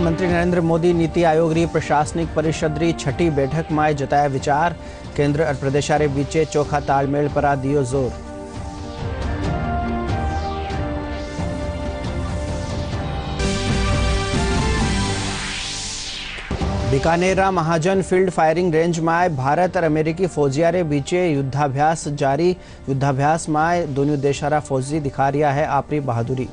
प्रधानमंत्री नरेंद्र मोदी नीति आयोग री प्रशासनिक परिषद री छठी बैठक में जताया विचार। केंद्र और प्रदेश रे बीचे चोखा तालमेल पर दियो जोर। बीकानेर महाजन फील्ड फायरिंग रेंज में भारत और अमेरिकी फौजिया रे बीचे युद्धाभ्यास जारी। युद्धाभ्यास में दोनों देशा फौजी दिखा रहा है आपरी बहादुरी।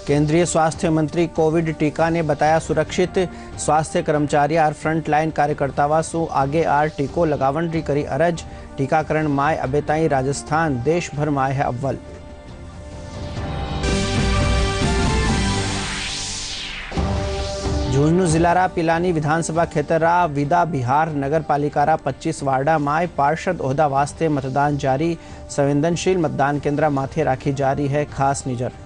केंद्रीय स्वास्थ्य मंत्री कोविड टीका ने बताया सुरक्षित। स्वास्थ्य कर्मचारी और फ्रंटलाइन कार्यकर्ताओं सु आगे आर टीको लगावन री करी अरज। टीकाकरण माय अबे ताई राजस्थान देश भर में है अव्वल। झुंझुनू जिला पिलानी विधानसभा क्षेत्र विदा बिहार नगर पालिका 25 वार्डा में पार्षद ओहदा वास्ते मतदान जारी। संवेदनशील मतदान केंद्र माथे राखी जा रही है खास नजर।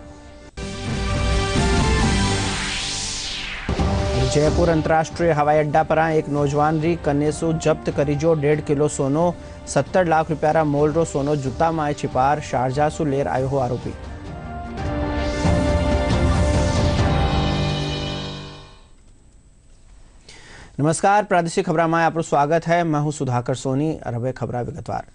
जयपुर अंतर्राष्ट्रीय हवाई अड्डा पर एक नौजवान री कन्नेसु जब्त करी जो 1.5 किलो सोनो 70 लाख रुपया मोल रो सोनो जूता में छिपार शारजा सु लेर आयो हो आरोपी। नमस्कार, प्रादेशिक खबरों में आपका स्वागत है। मैं हूं सुधाकर सोनी और अब खबरें विगतवार।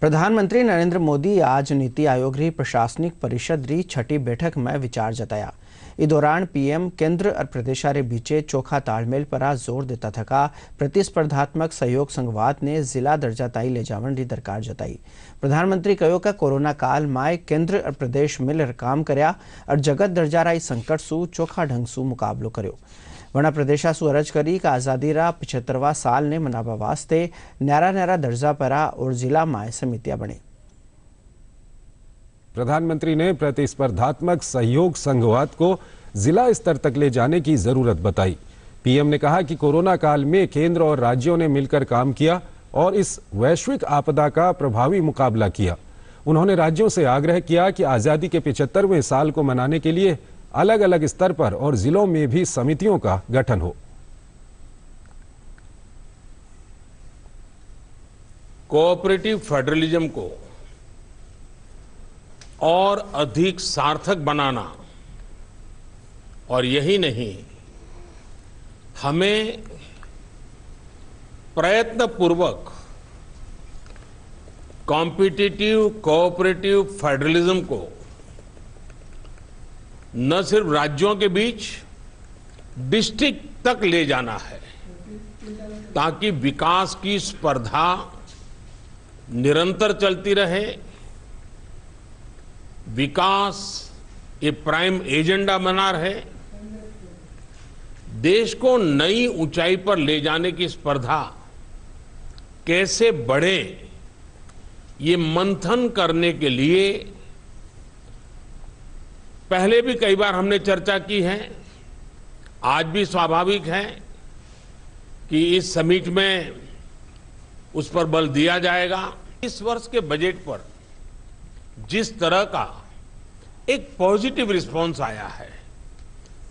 प्रधानमंत्री नरेंद्र मोदी आज नीति आयोग री प्रशासनिक परिषद री छठी बैठक में विचार जताया। इस दौरान पीएम केंद्र और प्रदेश रे बीचे चोखा तालमेल पर जोर देता थका प्रतिस्पर्धात्मक सहयोग संघवाद ने जिला दर्जा ताई ले जावन री दरकार जताई। प्रधानमंत्री कहो कि कोरोना काल में केंद्र और प्रदेश मिलकर काम कर्या और जगत दर्जा रा संकट सु चोखा ढंग सु मुकाबलो कर्यो। वरना प्रदेशा सु अरज करी कि आजादी रा 75वां साल ने मनावा वास्ते न्यारा न्यारा दर्जा पर और जिला में समितियां बने। प्रधानमंत्री ने प्रतिस्पर्धात्मक सहयोग संघवाद को जिला स्तर तक ले जाने की जरूरत बताई। पीएम ने कहा कि कोरोना काल में केंद्र और राज्यों ने मिलकर काम किया और इस वैश्विक आपदा का प्रभावी मुकाबला किया। उन्होंने राज्यों से आग्रह किया कि आजादी के 75वें साल को मनाने के लिए अलग अलग स्तर पर और जिलों में भी समितियों का गठन हो। कोऑपरेटिव फेडरलिज्म को और अधिक सार्थक बनाना और यही नहीं, हमें प्रयत्नपूर्वक कॉम्पिटिटिव कोऑपरेटिव फेडरलिज्म को न सिर्फ राज्यों के बीच डिस्ट्रिक्ट तक ले जाना है ताकि विकास की स्पर्धा निरंतर चलती रहे। विकास ये प्राइम एजेंडा बना रहे। देश को नई ऊंचाई पर ले जाने की स्पर्धा कैसे बढ़े, ये मंथन करने के लिए पहले भी कई बार हमने चर्चा की है। आज भी स्वाभाविक है कि इस समिट में उस पर बल दिया जाएगा। इस वर्ष के बजट पर जिस तरह का एक पॉजिटिव रिस्पांस आया है,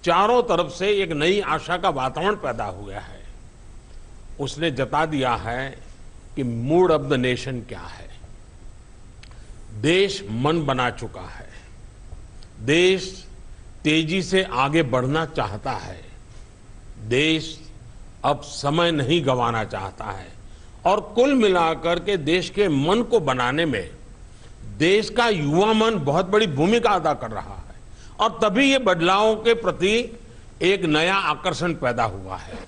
चारों तरफ से एक नई आशा का वातावरण पैदा हो गया है, उसने जता दिया है कि मूड ऑफ द नेशन क्या है। देश मन बना चुका है। देश तेजी से आगे बढ़ना चाहता है। देश अब समय नहीं गंवाना चाहता है और कुल मिलाकर के देश के मन को बनाने में देश का युवा मन बहुत बड़ी भूमिका अदा कर रहा है और तभी ये बदलावों के प्रति एक नया आकर्षण पैदा हुआ है।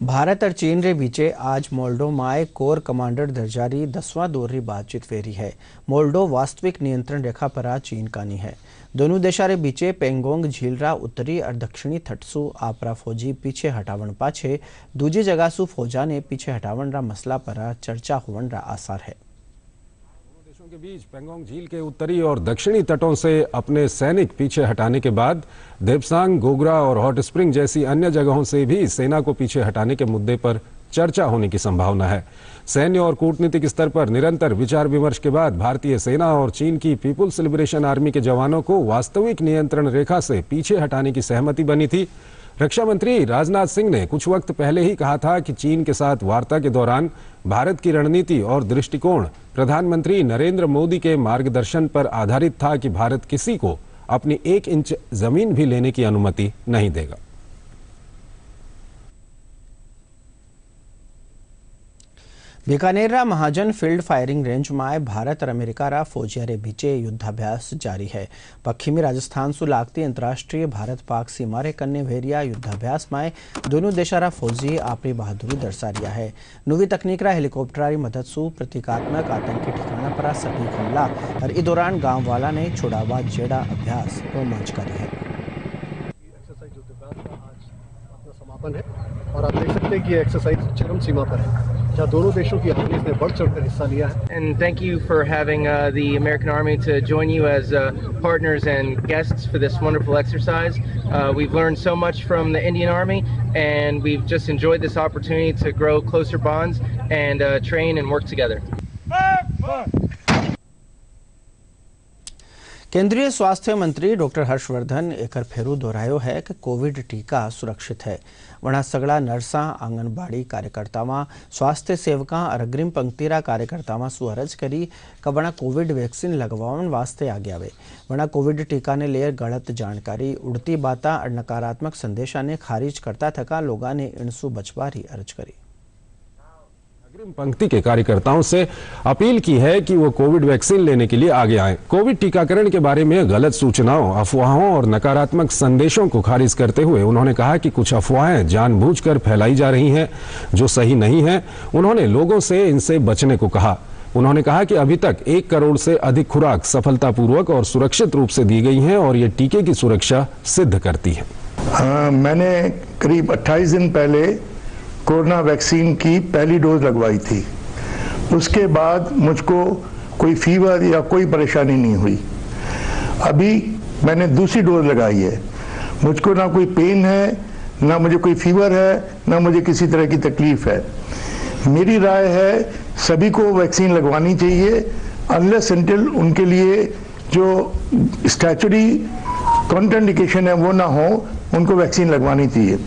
भारत और चीन रे बीचे आज मोल्डो में कोर कमांडर दर्जा री 10वां दौर री बातचीत फेरी है। मोल्डो वास्तविक नियंत्रण रेखा पर चीन का नहीं है। दोनों देशा रे बीचे पेंगोंग झील रा उत्तरी और दक्षिणी तट सु आपरा फौजी पीछे हटावन पाछे दूजी जगह सु फौजा ने पीछे हटावन रा मसला पर चर्चा होवन रा आसार है। देशों के बीच पेंगोंग झील के उत्तरी और दक्षिणी तटों से अपने सैनिक पीछे हटाने के बाद देपसांग, गोगरा और हॉट स्प्रिंग जैसी अन्य जगहों से भी सेना को पीछे हटाने के मुद्दे पर चर्चा होने की संभावना है। सैन्य और कूटनीतिक स्तर पर निरंतर विचार विमर्श के बाद भारतीय सेना और चीन की पीपुल्स लिबरेशन आर्मी के जवानों को वास्तविक नियंत्रण रेखा से पीछे हटाने की सहमति बनी थी। रक्षा मंत्री राजनाथ सिंह ने कुछ वक्त पहले ही कहा था कि चीन के साथ वार्ता के दौरान भारत की रणनीति और दृष्टिकोण प्रधानमंत्री नरेंद्र मोदी के मार्गदर्शन पर आधारित था कि भारत किसी को अपनी 1 इंच जमीन भी लेने की अनुमति नहीं देगा। बीकानेर महाजन फील्ड फायरिंग रेंज में भारत और अमेरिका फौजियारे बीचे युद्धाभ्यास जारी है। पश्चिमी राजस्थान सु लागती अंतर्राष्ट्रीय भारत पाक सीमा रे कन्ने भेरिया युद्धाभ्यास में दोनों देशारा फौजी अपनी बहादुरी दर्शा रिया है। नवी तकनीक हेलीकॉप्टरारी मदद सु प्रतीकात्मक आतंकी ठिकाना पर सटीक हमला और इस दौरान गांव वाला ने छुड़ावा जेड़ा अभ्यास रोमांचकारी है। समापन है और आप देख सकते हैं कि एक्सरसाइज चरम सीमा पर है, जहां दोनों देशों की आर्मी ने बढ़ चढ़कर हिस्सा लिया है। And thank you for having the American Army to join you as partners and guests for this wonderful exercise. We've learned so much from the Indian Army, and we've just enjoyed this opportunity to grow closer bonds and train and work together. केंद्रीय स्वास्थ्य मंत्री doctor Harshvardhan एक फेरू दोहरायो है कि Covid टीका सुरक्षित है। वहाँ सगड़ा नर्सा, आंगनबाड़ी कार्यकर्तावां, स्वास्थ्य सेवका और अग्रिम पंक्तिरा कार्यकर्तावां सु अरज करी कि वहाँ कोविड वैक्सीन लगवावन वास्ते आगे आवे। वहाँ कोविड टीका ने लिए गलत जानकारी, उड़ती बाता और नकारात्मक संदेशा ने खारिज करता थका लोगों ने इनसु बचवारी अर्ज करी। अग्रिम पंक्ति के कार्यकर्ताओं से अपील की है कि वो कोविड वैक्सीन लेने के लिए आगे आएं। कोविड टीकाकरण के बारे में गलत सूचनाओं, अफवाहों और नकारात्मक संदेशों को खारिज करते हुए उन्होंने कहा कि कुछ अफवाहें जानबूझकर फैलाई जा रही हैं जो सही नहीं है। उन्होंने लोगों से इनसे बचने को कहा। उन्होंने कहा कि अभी तक 1 करोड़ से अधिक खुराक सफलतापूर्वक और सुरक्षित रूप से दी गई हैं और ये टीके की सुरक्षा सिद्ध करती है। मैंने करीब 28 दिन पहले कोरोना वैक्सीन की पहली डोज लगवाई थी। उसके बाद मुझको कोई फीवर या कोई परेशानी नहीं हुई। अभी मैंने दूसरी डोज लगाई है। मुझको ना कोई पेन है, ना मुझे कोई फीवर है, ना मुझे किसी तरह की तकलीफ है। मेरी राय है सभी को वैक्सीन लगवानी चाहिए, अनलेस अनटिल उनके लिए जो स्टैचुरी कॉन्ट्राइंडिकेशन है वो ना हो, उनको वैक्सीन लगवानी चाहिए।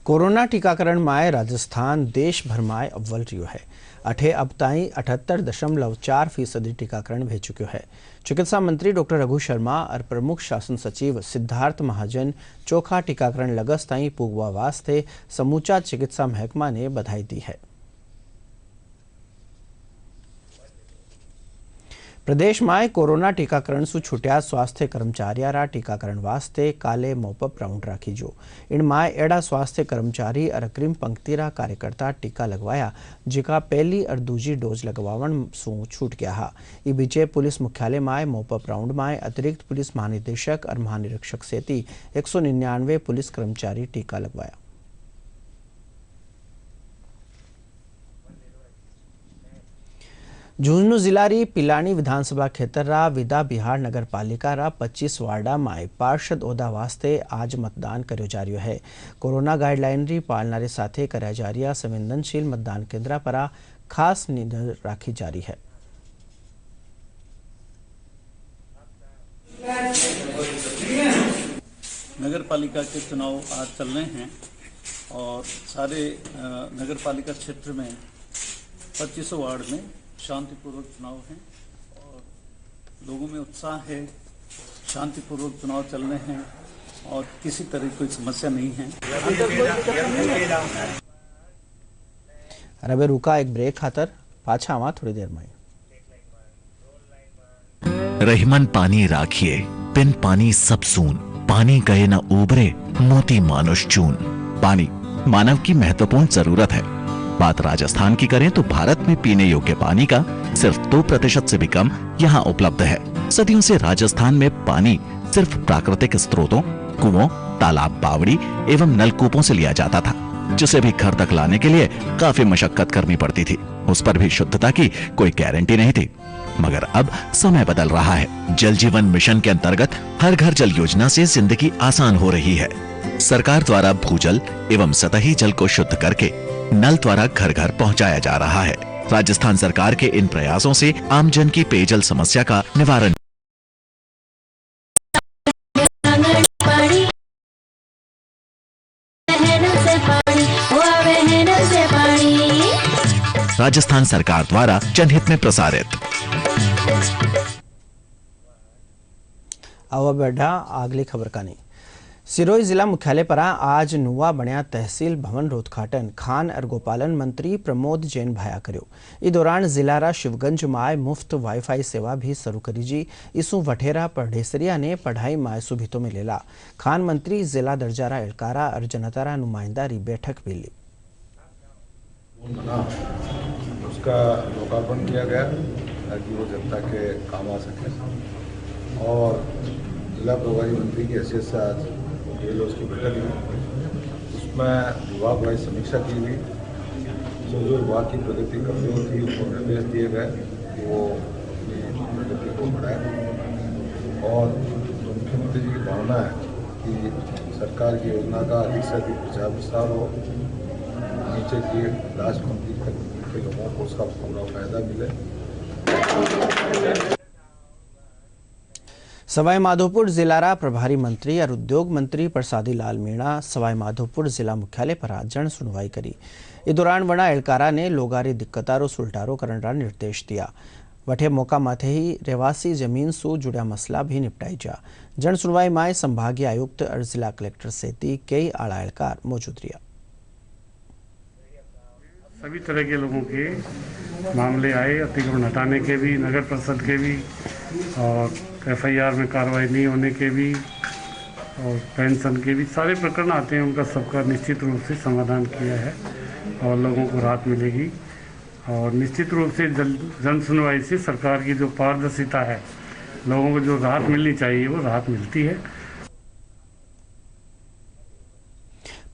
कोरोना टीकाकरण में राजस्थान देश भर में अव्वल रह्यो है। अठे अब ताईं 78.4% टीकाकरण भे चुक्यो है। चिकित्सा मंत्री डॉक्टर रघु शर्मा और प्रमुख शासन सचिव सिद्धार्थ महाजन चोखा टीकाकरण लगस ताईं पूगवा वास्ते समूचा चिकित्सा महकमा ने बधाई दी है। प्रदेश में कोरोना टीकाकरण सु छूटिया स्वास्थ्य कर्मचारियारा टीकाकरण वास्ते काले मोपअप राउंड राखी जो। इनमें एड़ा स्वास्थ्य कर्मचारी और अग्रिम पंक्तिरा कार्यकर्ता टीका लगवाया जिका पहली और दूजी डोज लगवावन सु छूट गया हा। ई बीचे पुलिस मुख्यालय में मोपअप राउंड में अतिरिक्त पुलिस महानिदेशक और महानिरीक्षक सेती 199 पुलिस कर्मचारी टीका लगवाया। झुंझुनू जिलारी पिलानी विधानसभा क्षेत्र विदा बिहार नगर पालिका 25 वार्डा में पार्षद ओहदा वास्ते आज मतदान कर्यो जा रह्यो है। कोरोना गाइडलाइन री पालना रे साथे कर्या जा रह्या संवेदनशील मतदान केंद्र पर खास नजर राखी जा रही है। नगर पालिका के चुनाव आज चल रहे हैं और सारे नगर पालिका क्षेत्र में 25 वार्ड में शांतिपूर्वक चुनाव हैं और लोगों में उत्साह है। शांतिपूर्वक चुनाव चल रहे हैं और किसी तरह की कोई समस्या नहीं है। अरे रुका एक ब्रेक खातर पाछा आवा थोड़ी देर में। रहीमन पानी राखिए बिन पानी सब सून, पानी गए न उबरे मोती मानुष चून। पानी मानव की महत्वपूर्ण जरूरत है। बात राजस्थान की करें तो भारत में पीने योग्य पानी का सिर्फ 2% से भी कम यहाँ उपलब्ध है। सदियों से राजस्थान में पानी सिर्फ प्राकृतिक स्रोतों, कुओं, तालाब, बावड़ी एवं नलकूपों से लिया जाता था, जिसे भी घर तक लाने के लिए काफी मशक्कत करनी पड़ती थी। उस पर भी शुद्धता की कोई गारंटी नहीं थी। मगर अब समय बदल रहा है। जल जीवन मिशन के अंतर्गत हर घर जल योजना से जिंदगी आसान हो रही है। सरकार द्वारा भूजल एवं सतही जल को शुद्ध करके नल द्वारा घर घर पहुंचाया जा रहा है। राजस्थान सरकार के इन प्रयासों से आमजन की पेयजल समस्या का निवारण राजस्थान सरकार द्वारा जनहित में प्रसारित। आवा बेढ़ा आगली खबर का नहीं। सिरोही जिला मुख्यालय पर आज नुआ बनिया तहसील भवन रो उद्घाटन खान और गोपालन मंत्री प्रमोद जैन भाया कर्यो। इस दौरान जिलारा शिवगंज माय मुफ्त वाईफाई सेवा भी शुरू करी जी। इसु वठेरा पढ़ेसरिया ने पढ़ाई माय सुभितो में लेला। खान मंत्री जिला दर्जारा एलकारा और जनतारा नुमाइंदारी बैठक भी ली। उसका लोकार्पण किया गया ताकि वो जनता के काम आ सके और जिला प्रभारी मंत्री की हैसियत से आज उसकी बैठक हुई। उसमें विभाग वाइज समीक्षा की गई। जो विभाग की प्रगति कमजोर थी उनको निर्देश दिए गए कि वो अपनी प्रगति को बढ़ाएं और मुख्यमंत्री जी की भावना है कि सरकार की योजना का अधिक से अधिक प्रचार प्रसार हो, नीचे की लास्ट पंक्ति के लोगों को उसका पूरा फायदा मिले। सवाई माधोपुर जिलारा प्रभारी मंत्री और उद्योग मंत्री प्रसादी लाल मीणा सवाई माधोपुर जिला मुख्यालय पर जन सुनवाई करी। इस दौरान वना एलकारा ने लोगारी दिक्कतारो सुलटारो करने का निर्देश दिया। वठे मौका माथे ही रेवासी जमीन सु जुड़ा मसला भी निपटाई जा। जन सुनवाई माय संभागीय आयुक्त और जिला कलेक्टर सहित कई आला एलकार मौजूद रहा। सभी तरह के लोगों के मामले आए, अतिक्रमण हटाने के भी, नगर परिषद के भी और एफआईआर में कार्रवाई नहीं होने के भी और पेंशन के भी सारे प्रकरण आते हैं। उनका सबका निश्चित रूप से समाधान किया है और लोगों को राहत मिलेगी। और निश्चित रूप से जन सुनवाई से सरकार की जो पारदर्शिता है, लोगों को जो राहत मिलनी चाहिए वो राहत मिलती है।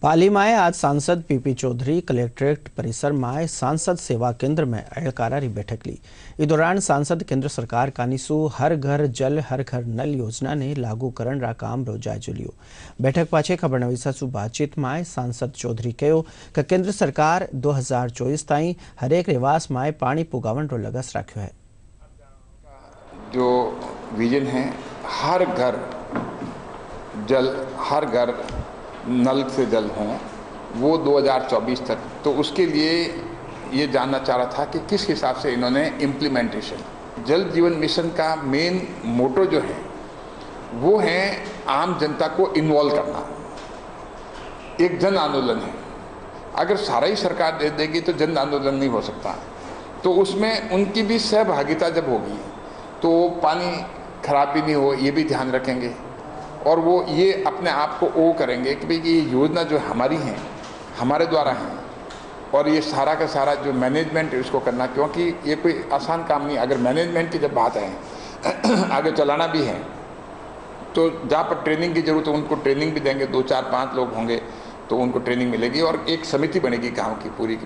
पाली माए आज सांसद पीपी चौधरी कलेक्ट्रेट परिसर माए सांसद सेवा केंद्र में एलकारा बैठक ली। इस दौरान सांसद केंद्र सरकार कानीसु हर घर जल हर घर नल योजना ने लागू करण रा काम रो जायजो लियो। बैठक पाछे खबरनवीसा सु बातचीत माए सांसद चौधरी कहो कि केंद्र सरकार 2024 ताई हरेक रेवास माए पानी पुगावन रो लगस राख्यो है। जो विजन है हर घर जल हर घर नल से जल हों वो 2024 तक, तो उसके लिए ये जानना चाह रहा था कि किस हिसाब से इन्होंने इम्प्लीमेंटेशन जल जीवन मिशन का मेन मोटो जो है वो है आम जनता को इन्वॉल्व करना। एक जन आंदोलन है, अगर सारा ही सरकार दे देगी तो जन आंदोलन नहीं हो सकता। तो उसमें उनकी भी सहभागिता जब होगी तो पानी खराब भी नहीं हो, ये भी ध्यान रखेंगे और वो ये अपने आप को वो करेंगे कि भाई ये योजना जो हमारी है हमारे द्वारा है और ये सारा का सारा जो मैनेजमेंट है उसको करना, क्योंकि ये कोई आसान काम नहीं। अगर मैनेजमेंट की जब बात है आगे चलाना भी है तो जहाँ पर ट्रेनिंग की जरूरत है उनको ट्रेनिंग भी देंगे। 2 4 5 लोग होंगे तो उनको ट्रेनिंग मिलेगी और एक समिति बनेगी गाँव की पूरी।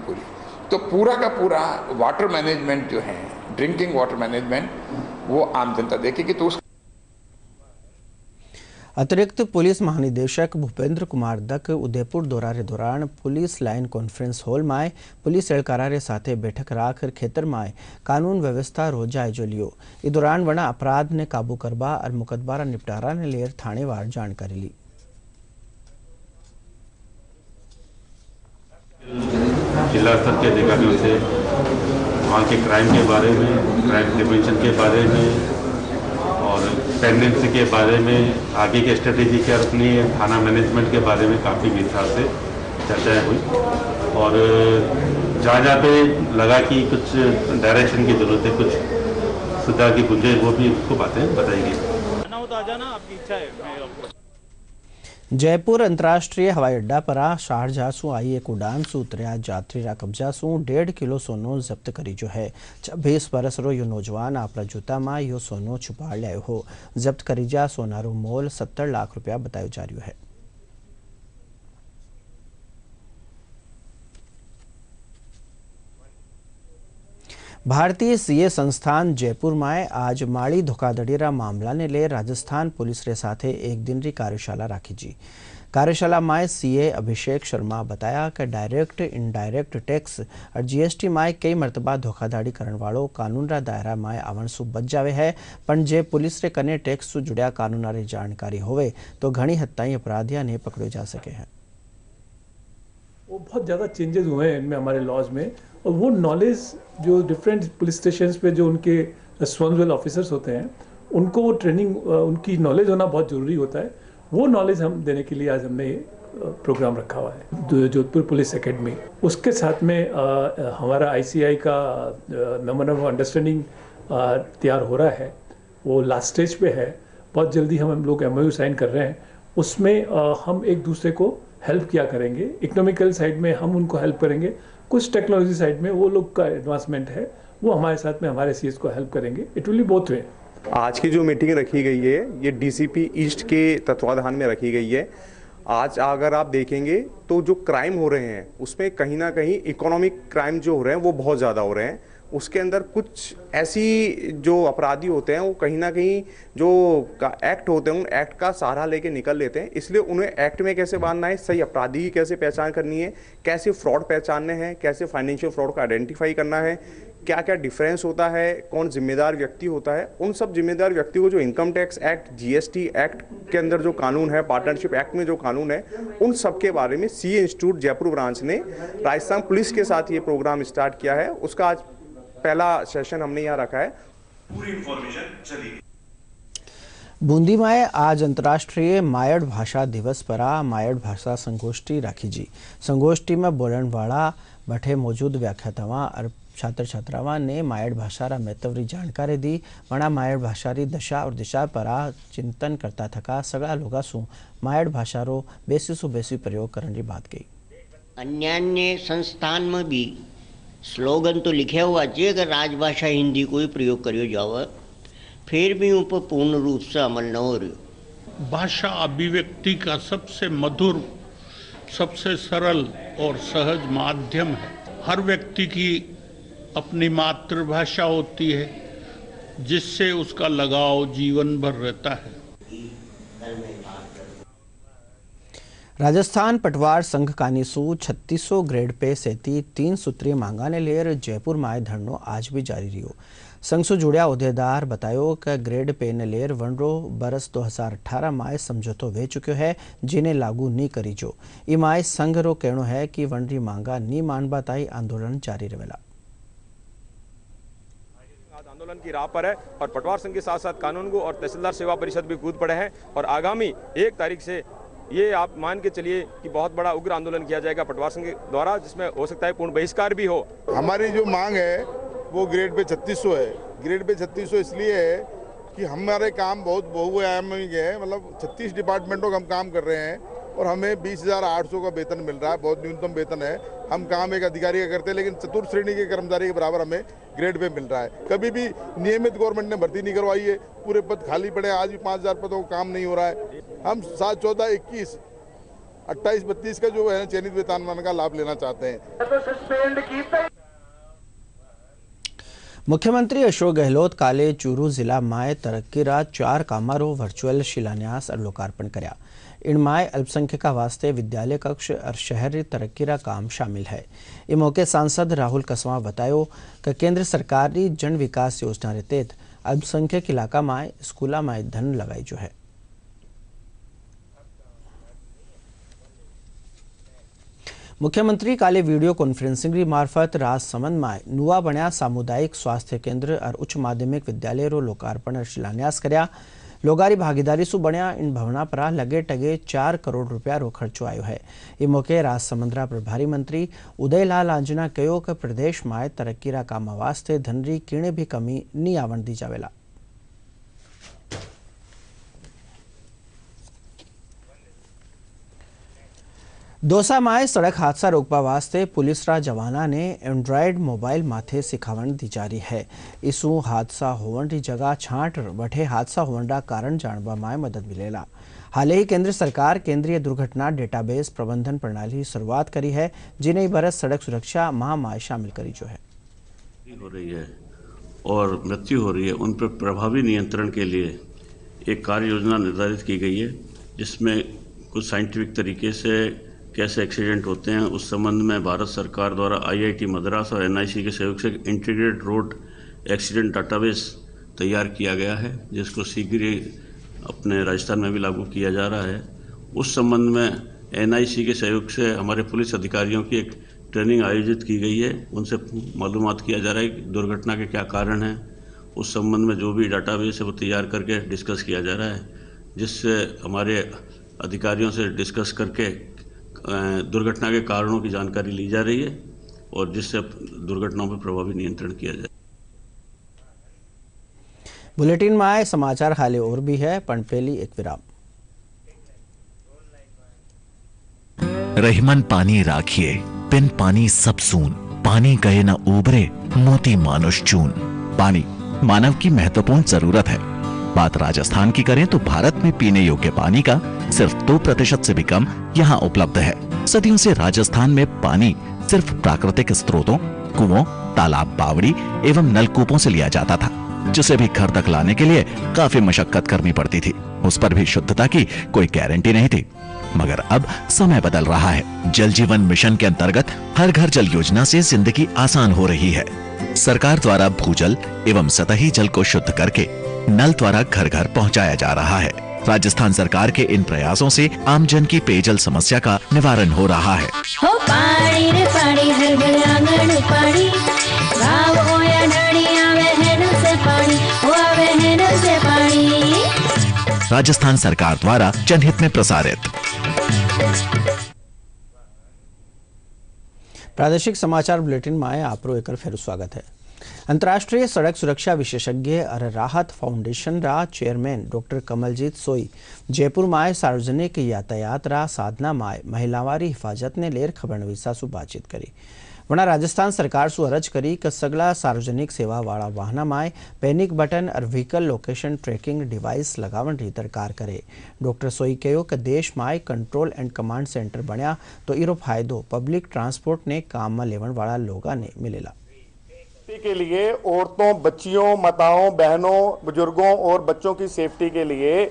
तो पूरा का पूरा वाटर मैनेजमेंट जो है, ड्रिंकिंग वाटर मैनेजमेंट, वो आम जनता देखेगी। तो उस अतिरिक्त पुलिस महानिदेशक भूपेंद्र कुमार दक उदयपुर दौरा रे दौरान पुलिस लाइन कॉन्फ्रेंस हॉल में पुलिस एहलकारा रे साथे बैठक राख खेतर में कानून व्यवस्था रो जायजो लियो। इस दौरान वना अपराध ने काबू करवा और मुकदमा निपटारा ने लेर थानेवार जानकारी ली। जिला स्तर के अधिकारियों से वहाँ के क्राइम के बारे में, क्राइम प्रिवेंशन के बारे में और प्रेगनेंसी के बारे में, आगे के स्ट्रेटेजी क्या रखनी है, थाना मैनेजमेंट के बारे में काफ़ी विस्तार से चर्चाएं हुई और जहाँ पे लगा कि कुछ डायरेक्शन की जरूरत है, कुछ सुधार की गुंजाइश, वो भी उसको बातें बताई गई। जयपुर अंतर्राष्ट्रीय हवाई अड्डा पर शारजाह सु आई एक उड़ान सु उतरिया यात्री रा कब्जा सु 1.5 किलो सोनो जब्त करी जो है। 26 वर्ष रो यो नौजवान आपरा जूता में यो सोनो छुपा लिया हो। जब्त करी जा सोनारो मोल 70 लाख रुपया बतायो जा रही है। भारतीय सीए संस्थान जयपुर में आज माड़ी धोखाधड़ी रा मामला ने ले राजस्थान पुलिस रे साथे एक दिन री कार्यशाला राखी जी। कार्यशाला में सीए अभिषेक शर्मा बताया कि डायरेक्ट इनडायरेक्ट टैक्स और जीएसटी में कई मरतबा धोखाधड़ी करने वालों कानून रा दायरा में आवन सु बच जावे है, पण जे पुलिस रे कने टैक्स सु जुड़िया कानून री जानकारी होवे तो घणी हद ताईं अपराधिया ने पकड़े जा सके हैं। वो बहुत ज़्यादा चेंजेस हुए हैं इनमें हमारे लॉज में और वो नॉलेज जो डिफरेंट पुलिस स्टेशन पे जो उनके रिस्पॉन्सिबल ऑफिसर्स होते हैं उनको वो ट्रेनिंग, उनकी नॉलेज होना बहुत ज़रूरी होता है। वो नॉलेज हम देने के लिए आज हमने प्रोग्राम रखा हुआ है जोधपुर पुलिस एकेडमी। उसके साथ में हमारा ICI का मेमोरेंडम ऑफ अंडरस्टैंडिंग तैयार हो रहा है, वो लास्ट स्टेज पे है। बहुत जल्दी हम लोग MOU साइन कर रहे हैं। उसमें हम एक दूसरे को हेल्प किया करेंगे। इकोनॉमिकल साइड में हम उनको हेल्प करेंगे, कुछ टेक्नोलॉजी साइड में वो लोग का एडवांसमेंट है वो हमारे साथ में हमारे CS को हेल्प करेंगे। It will be both way. आज की जो मीटिंग रखी गई है ये DCP ईस्ट के तत्वाधान में रखी गई है। आज अगर आप देखेंगे तो जो क्राइम हो रहे हैं उसमें कहीं ना कहीं इकोनॉमिक क्राइम जो हो रहे हैं वो बहुत ज़्यादा हो रहे हैं। उसके अंदर कुछ ऐसी जो अपराधी होते हैं वो कहीं ना कहीं जो एक्ट होते हैं उन एक्ट का सहारा लेके निकल लेते हैं। इसलिए उन्हें एक्ट में कैसे बांधना है, सही अपराधी की कैसे पहचान करनी है, कैसे फ्रॉड पहचानने हैं, कैसे फाइनेंशियल फ्रॉड को आइडेंटिफाई करना है, क्या क्या डिफरेंस होता है, कौन जिम्मेदार व्यक्ति होता है, उन सब जिम्मेदार व्यक्ति को जो income tax act, GST act के अंदर जो कानून है, पार्टनरशिप एक्ट में जो कानून है, उन सब के बारे में CA इंस्टीट्यूट जयपुर ब्रांच ने राजस्थान पुलिस के साथ ये प्रोग्राम स्टार्ट किया है। उसका आज पहला सेशन हमने यहाँ रखा है। पूरी इंफॉर्मेशन चली। बूंदी में आज अंतर्राष्ट्रीय मायड़ भाषा दिवस पर मायड़ भाषा संगोष्ठी राखी जी। संगोष्ठी में बोलण वाला बठे मौजूद व्याख्यातावां और छात्र छात्रावां ने मायड़ भाषा रा महत्व री जानकारी दी। वणा मायड़ भाषा री दशा और दिशा पर चिंतन करता थका सगळा लोगा सु मायड़ भाषा रो बेसी प्रयोग करने की बात कही। अन्य संस्थान में भी स्लोगन तो लिखे हुआ है अगर राजभाषा हिंदी को ही प्रयोग करियो जावे, फिर भी उन पर पूर्ण रूप से अमल न हो रही। भाषा अभिव्यक्ति का सबसे मधुर, सबसे सरल और सहज माध्यम है। हर व्यक्ति की अपनी मातृभाषा होती है जिससे उसका लगाव जीवन भर रहता है। राजस्थान पटवार संघ कानीसू 3600 ग्रेड पे सेती 3 सूत्रीय मांगा ने लेर जयपुर में धरनो आज भी जारी रहो। संघ से जुड़िया अहोदेदार बतायो कि ग्रेड पे ने लेर वनरो बरस 2018 माए समझौतो वे चुक्यो है जिन्हें लागू नहीं करी जो। ई माए संघ रो कहनो है कि वनरी मांगा नहीं मानबा ताई आंदोलन जारी रहेला। आंदोलन की राह पर है और पटवार संघ के साथ साथ कानूनगो और तहसीलदार सेवा परिषद भी कूद पड़े हैं और आगामी 1 तारीख से ये आप मान के चलिए कि बहुत बड़ा उग्र आंदोलन किया जाएगा पटवार संघ द्वारा, जिसमें हो सकता है पूर्ण बहिष्कार भी हो। हमारी जो मांग है वो ग्रेड पे 3600 है। ग्रेड पे 3600 इसलिए है कि हमारे काम बहुत बहुआयामी है, मतलब 36 डिपार्टमेंटों का हम काम कर रहे हैं और हमें 20,800 का वेतन मिल रहा है, बहुत न्यूनतम वेतन है। हम काम एक अधिकारी का करते हैं लेकिन चतुर्थ श्रेणी के कर्मचारी के बराबर हमें ग्रेड पे मिल रहा है। कभी भी नियमित गवर्नमेंट ने भर्ती नहीं करवाई है, पूरे पद खाली पड़े, आज भी 5,000 पदों का काम नहीं हो रहा है। हम 7, 14, 21, 28, 32 का जो है चयनित वेतनमान का लाभ लेना चाहते हैं। मुख्यमंत्री अशोक गहलोत काले चूरू जिला माए तरक्की रा 4 कामारो वर्चुअल शिलान्यास और लोकार्पण कर्या। इनमाए अल्पसंख्यका वास्ते विद्यालय कक्ष और शहरी तरक्की रा काम शामिल है। इस मौके सांसद राहुल कसवा बतायो कि केंद्र सरकार की जन विकास योजना रे तहत अल्पसंख्यक इलाका में स्कूला में धन लगाई जो है। मुख्यमंत्री काले वीडियो कॉन्फ्रेंसिंग मार्फत राजसमंद में नुआ बन्या सामुदायिक स्वास्थ्य केंद्र और उच्च माध्यमिक विद्यालय रो लोकार्पण और शिलान्यास कर्या। लोगारी भागीदारी सु बन्या इन भवना पर लगे टगे 4 करोड़ रुपया रो खर्चो आयो है। इस मौके राजसमंद प्रभारी मंत्री उदयलाल आंजना कहो कि प्रदेश में तरक्की रा काम वास्ते धन री कीणे भी कमी नहीं आवण दी जावेला। दौसा में सड़क हादसा रोकवा वास्ते पुलिस रा जवाना ने एंड्रॉयड मोबाइल माथे सिखावण दी जारी है। इसू हादसा होवन की जगह छांट वठे हादसा होवन का कारण जानवा में मदद मिलेला। हाल ही केंद्र सरकार केंद्रीय दुर्घटना डेटाबेस प्रबंधन प्रणाली की शुरुआत करी है, जिन्हें बरस सड़क सुरक्षा महामाह शामिल करी जो है। हो रही है और मृत्यु हो रही है, उन पर प्रभावी नियंत्रण के लिए एक कार्य योजना निर्धारित की गई है, जिसमें कुछ साइंटिफिक तरीके से कैसे एक्सीडेंट होते हैं उस संबंध में भारत सरकार द्वारा IIT मद्रास और NIC के सहयोग से इंटीग्रेटेड रोड एक्सीडेंट डाटाबेस तैयार किया गया है, जिसको शीघ्र ही अपने राजस्थान में भी लागू किया जा रहा है। उस संबंध में NIC के सहयोग से हमारे पुलिस अधिकारियों की एक ट्रेनिंग आयोजित की गई है। उनसे मालूमात किया जा रहा है कि दुर्घटना के क्या कारण हैं। उस संबंध में जो भी डाटाबेस है वो तैयार करके डिस्कस किया जा रहा है, जिससे हमारे अधिकारियों से डिस्कस करके दुर्घटना के कारणों की जानकारी ली जा रही है और जिससे दुर्घटनाओं पर प्रभावी नियंत्रण किया जाए। बुलेटिन में आए समाचार हाले और भी है, पण पहली एक विराम। रहीमन पानी राखिए, बिन पानी सब सून, पानी गए न उबरे, मोती मानुष चून। पानी मानव की महत्वपूर्ण जरूरत है। बात राजस्थान की करें तो भारत में पीने योग्य पानी का सिर्फ 2% से भी कम यहाँ उपलब्ध है। सदियों से राजस्थान में पानी सिर्फ प्राकृतिक स्रोतों, कुओं, तालाब, बावड़ी एवं नलकूपों से लिया जाता था, जिसे भी घर तक लाने के लिए काफी मशक्कत करनी पड़ती थी। उस पर भी शुद्धता की कोई गारंटी नहीं थी। मगर अब समय बदल रहा है। जल जीवन मिशन के अंतर्गत हर घर जल योजना से जिंदगी आसान हो रही है। सरकार द्वारा भूजल एवं सतही जल को शुद्ध करके नल द्वारा घर घर पहुंचाया जा रहा है। राजस्थान सरकार के इन प्रयासों से आमजन की पेयजल समस्या का निवारण हो रहा है। हो पानी रे पानी, हर घर आंगन पानी, गाँव हो या ढाणी आवे है नल से पानी, हो आवे है नल से पानी। राजस्थान सरकार द्वारा जनहित में प्रसारित। प्रादेशिक समाचार बुलेटिन में आए आपरो एक फिर स्वागत है। अंतर्राष्ट्रीय सड़क सुरक्षा विशेषज्ञ और राहत फाउंडेशन रा चेयरमैन डॉक्टर कमलजीत सोई जयपुर में सार्वजनिक यातायात रा साधना में महिलावारी हिफाजत ने लेर खबरनवीसा सु बातचीत करी। वना राजस्थान सरकार सु अरज करी कि सगला सार्वजनिक सेवा वाला वाहन में पैनिक बटन और व्हीकल लोकेशन ट्रेकिंग डिवाइस लगावन री दरकार करे। डॉक्टर सोई कहो कि देश में कंट्रोल एंड कमांड सेंटर बन्या तो इरो फायदो पब्लिक ट्रांसपोर्ट ने काम में लेवन वाला लोगा ने मिलेला। के लिए औरतों, बच्चियों, माताओं, बहनों, बुजुर्गों और बच्चों की सेफ्टी के लिए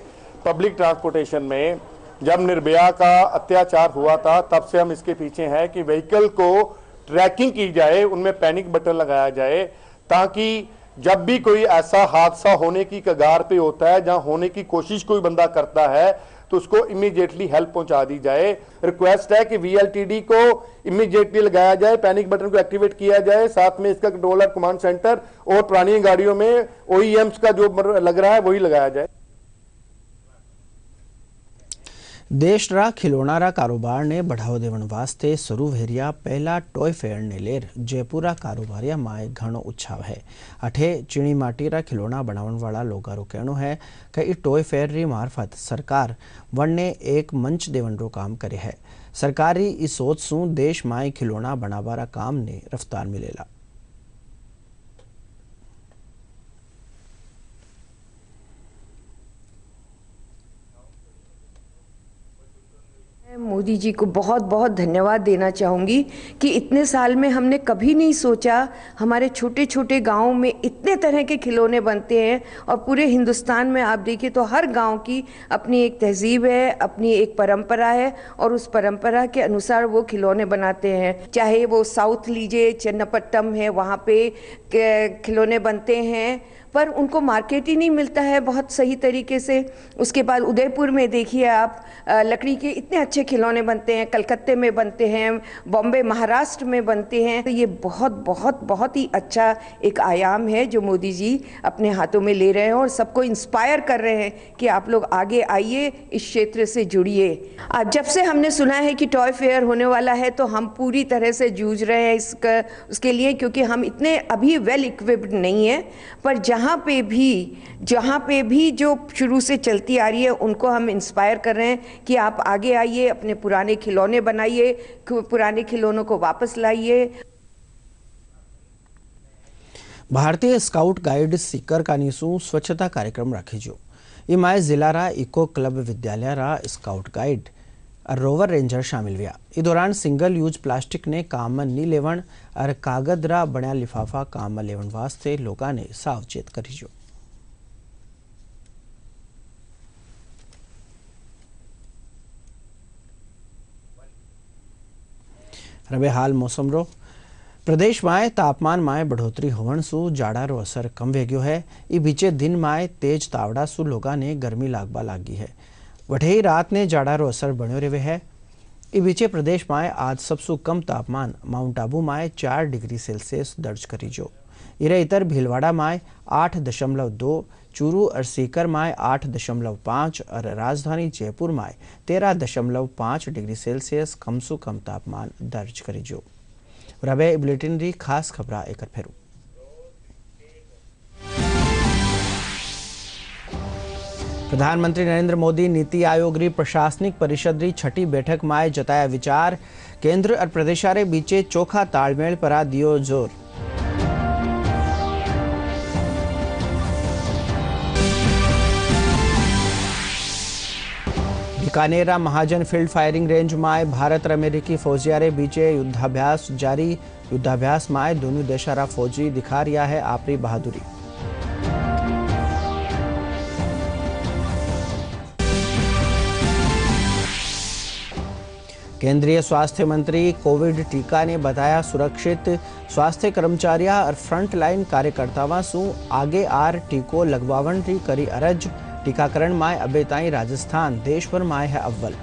पब्लिक ट्रांसपोर्टेशन में जब निर्भया का अत्याचार हुआ था तब से हम इसके पीछे हैं कि व्हीकल को ट्रैकिंग की जाए, उनमें पैनिक बटन लगाया जाए, ताकि जब भी कोई ऐसा हादसा होने की कगार पे होता है, जहां होने की कोशिश कोई बंदा करता है, तो उसको इमीडिएटली हेल्प पहुंचा दी जाए। रिक्वेस्ट है कि VLTD को इमीडिएटली लगाया जाए, पैनिक बटन को एक्टिवेट किया जाए, साथ में इसका कंट्रोलर कमांड सेंटर और पुरानी गाड़ियों में OEMs का जो लग रहा है वही लगाया जाए। देश रा खिलौना रा कारोबार ने बढ़ावा देवन वास्ते शुरू भेरिया पहला टॉय फेयर ने लेर जयपुरा कारोबारिया माए घणो उत्साह है। अठे चीनी माटी रा खिलौना बनावन वाला लोगारो कहनो है कि ई टॉय फेयर री मार्फत सरकार वन ने एक मंच देवन रो काम करे है। सरकारी इस सोच सु देश माए खिलौना बनावा रा काम ने रफ्तार मिलेला। मोदी जी को बहुत बहुत धन्यवाद देना चाहूँगी कि इतने साल में हमने कभी नहीं सोचा हमारे छोटे छोटे गाँव में इतने तरह के खिलौने बनते हैं। और पूरे हिंदुस्तान में आप देखिए तो हर गाँव की अपनी एक तहजीब है, अपनी एक परंपरा है और उस परंपरा के अनुसार वो खिलौने बनाते हैं। चाहे वो साउथ लीजिए, चन्नापट्टम है, वहाँ पे खिलौने बनते हैं पर उनको मार्केट ही नहीं मिलता है बहुत सही तरीके से। उसके बाद उदयपुर में देखिए आप लकड़ी के इतने अच्छे खिलौने बनते हैं, कलकत्ते में बनते हैं, बॉम्बे महाराष्ट्र में बनते हैं। तो ये बहुत बहुत बहुत ही अच्छा एक आयाम है जो मोदी जी अपने हाथों में ले रहे हैं और सबको इंस्पायर कर रहे हैं कि आप लोग आगे आइए, इस क्षेत्र से जुड़िए। आज जब से हमने सुना है कि टॉय फेयर होने वाला है तो हम पूरी तरह से जूझ रहे हैं उसके लिए, क्योंकि हम इतने अभी वेल इक्विप्ड नहीं है। पर जहाँ पे भी जो शुरू से चलती आ रही है उनको हम इंस्पायर कर रहे हैं कि आप आगे आइए, अपने पुराने खिलौने बनाइए, पुराने खिलौनों को वापस लाइए। भारतीय स्काउट गाइड सीकर का निसु स्वच्छता कार्यक्रम राखीजो। इमाय जिला रा इको क्लब विद्यालय रा स्काउट गाइड और रोवर रेंजर शामिल हुआ। इस दौरान सिंगल यूज प्लास्टिक ने काम में नहीं लेवन और कागज रा बना लिफाफा काम में लेवन वास्ते लोगों ने सावचेत करीजो। रबे हाल मौसम रो प्रदेश में तापमान में बढ़ोतरी होवन सु जाड़ा रो असर कम वे गयो है। ई बीचे दिन में तेज तावड़ा सु लोगों ने गर्मी लागबा लागी है। वठे रात ने जाड़ा रो असर बन्यो रहे है। એ બીચે પ્રદેશમાં આજ સબસુ કમ તાપમાન માઉન્ટ આબુમાં 4 ડિગ્રી સેલ્સિયસ દર્જ કરી જો इरे इतर भीलवाड़ा में 8.2, चूरू और सीकर में 8.5 और राजधानी जयपुर में 13.5 डिग्री सेल्सियस कम सु कम तापमान दर्ज करी जो। रवे बुलेटिन री खास खबरा एक फेरू। प्रधानमंत्री नरेंद्र मोदी नीति आयोग री प्रशासनिक परिषद री छठी बैठक में जताया विचार। केंद्र और प्रदेशारे बीचे चोखा तालमेल पर दियो जोर। बीकानेरा महाजन फील्ड फायरिंग रेंज में भारत और अमेरिकी फौजियारे बीचे युद्धाभ्यास जारी। युद्धाभ्यास में दोनों देशारा फौजी दिखा रिया है आपरी बहादुरी। केंद्रीय स्वास्थ्य मंत्री कोविड टीका ने बताया सुरक्षित। स्वास्थ्य कर्मचारियों और फ्रंट लाइन कार्यकर्ताओं सु आगे आर टीको लगवावण री करी अरज। टीकाकरण में अबे ताई राजस्थान देश भर में है अव्वल।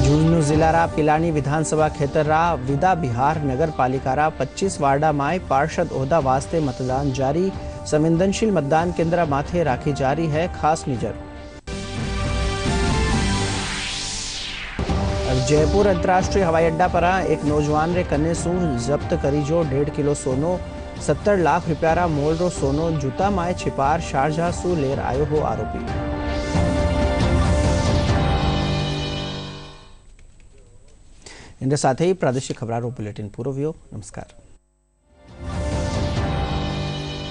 झुंझुनू जिला पिलानी विधानसभा खेतर विदा बिहार नगर पालिका 25 वार्डा में पार्षद ओहदा वास्ते मतदान जारी। संवेदनशील मतदान केंद्र माथे राखी जारी है खास नजर। जयपुर अंतर्राष्ट्रीय हवाई अड्डा पर एक नौजवान रे कन्ने सु जब्त करी जो 1.5 किलो सोनो। 70 लाख रुपया मोल रो सोनो जूता माए छिपार शारजाह सु लेर आयो हो आरोपी। इनके साथ ही प्रादेशिक खबरों बुलेटिन पूरो व्यो। नमस्कार।